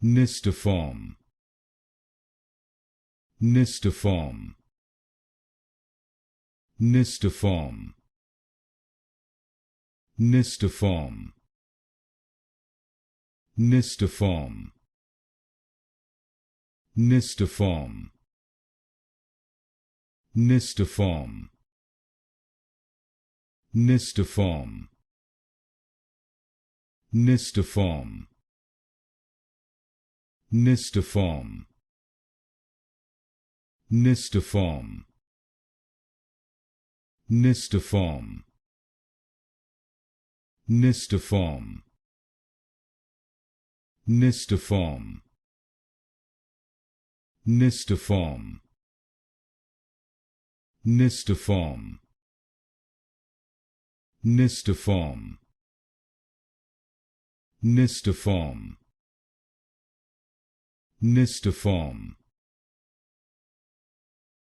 Nystaform. Nystaform. Nystaform. Nystaform. Nystaform. Nystaform. Nystaform. Nystaform. Nystaform. Nystaform. Nystaform. Nystaform. Nystaform. Nystaform. Nystaform. Nystaform. Nystaform. Nystaform. Nystaform.